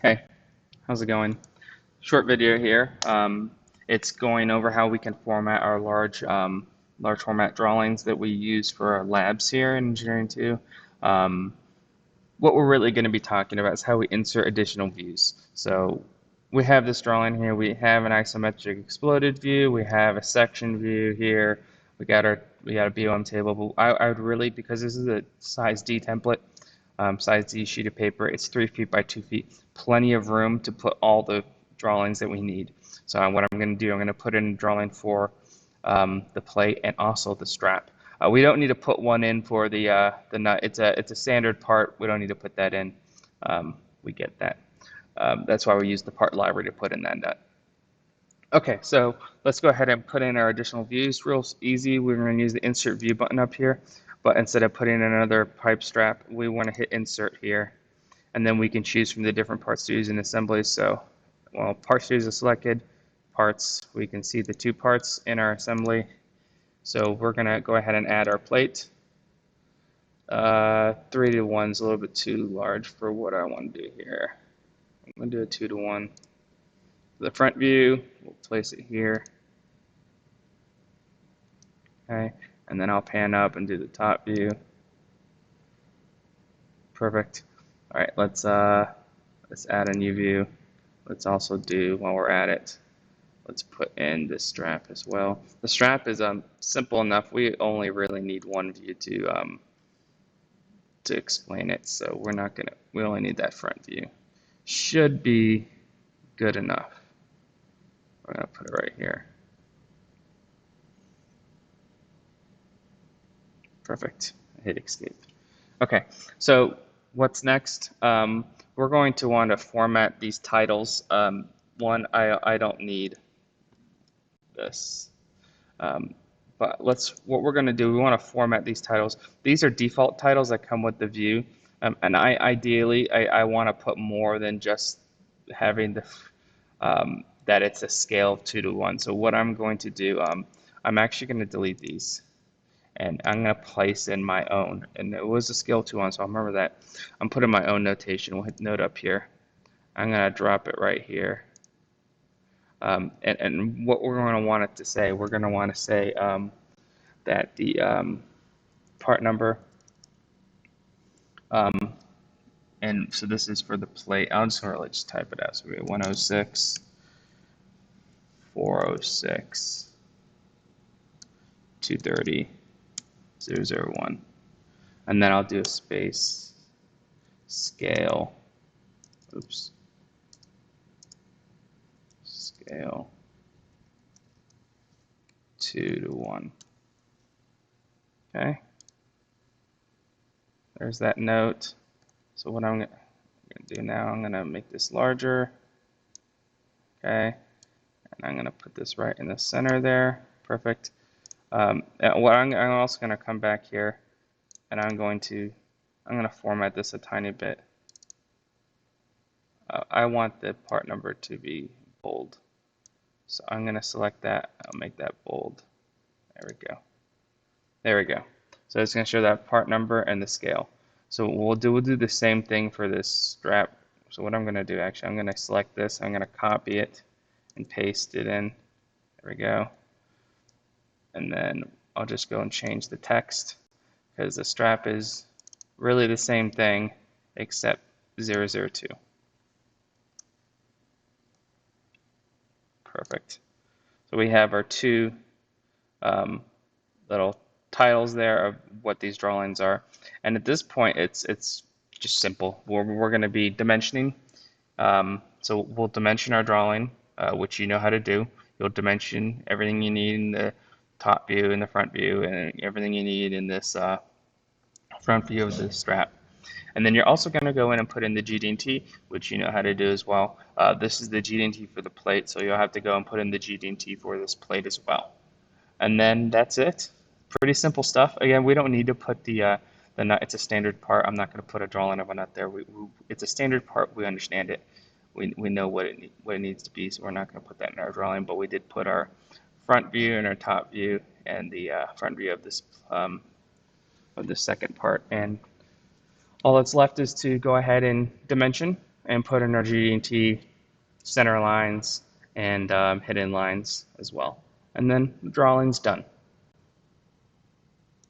Hey, how's it going? Short video here. It's going over how we can format our large format drawings that we use for our labs here in Engineering 2. Um, what we're really going to be talking about is how we insert additional views. So we have this drawing here. We have an isometric exploded view. We have a section view here. We got a BOM table. But I would really, because this is a size D template, size D sheet of paper, it's 3 feet by 2 feet. Plenty of room to put all the drawings that we need. So what I'm going to do, I'm going to put in a drawing for the plate and also the strap. We don't need to put one in for the nut. It's a standard part. We don't need to put that in. We get that. That's why we use the part library to put in that nut. Okay, so let's go ahead and put in our additional views. Real easy. We're going to use the insert view button up here, but instead of putting in another pipe strap, we want to hit insert here, and then we can choose from the different parts to use in assembly. So, well, parts to use is selected. Parts, we can see the two parts in our assembly. So we're going to go ahead and add our plate. 3 to 1 is a little bit too large for what I want to do here. I'm going to do a 2 to 1. The front view, we'll place it here. Okay, and then I'll pan up and do the top view. Perfect. All right, let's add a new view. Let's also do, while we're at it, let's put in the strap as well. The strap is simple enough. We only really need one view to explain it, so we only need that front view. Should be good enough. We're gonna put it right here. Perfect. Hit escape. Okay, so what's next? We're going to want to format these titles. One, I don't need this. But what we're going to do, we want to format these titles. These are default titles that come with the view. And ideally, I want to put more than just having that it's a scale of 2 to 1. So what I'm going to do, I'm actually going to delete these. And I'm going to place in my own. And it was a scale 2 to 1, so I'll remember that. I'm putting my own notation. We'll hit note up here. I'm going to drop it right here. And what we're going to want it to say, we're going to want to say that the part number, and so this is for the plate. I'll just really just type it out. So we have 106, 406, 230, 001. And then I'll do a space, scale, oops, scale 2 to 1. Okay. There's that note. So what I'm going to do now, I'm going to make this larger. Okay. And I'm going to put this right in the center there. Perfect. I'm also going to come back here and I'm going to format this a tiny bit. I want the part number to be bold. So I'm going to select that. I'll make that bold. There we go. There we go. So it's going to show that part number and the scale. So we'll do the same thing for this strap. So what I'm going to do, actually, I'm going to select this. I'm going to copy it and paste it in. There we go. And then I'll just go and change the text because the strap is really the same thing except 002. Perfect. So we have our two little titles there of what these drawings are. And at this point, it's just simple. We're going to be dimensioning. So we'll dimension our drawing, which you know how to do. You'll dimension everything you need in the top view and the front view and everything you need in this front view of the strap. And then you're also going to go in and put in the GD&T, which you know how to do as well. This is the GD&T for the plate, so you'll have to go and put in the GD&T for this plate as well. And then that's it. Pretty simple stuff. Again, we don't need to put the nut. It's a standard part. I'm not going to put a drawing of a nut there. It's a standard part. We understand it. We know what it needs to be, so we're not going to put that in our drawing. But we did put our front view and our top view and the front view of this second part. And all that's left is to go ahead and dimension. and put in our GD&T center lines and hidden lines as well. And then the drawing's done.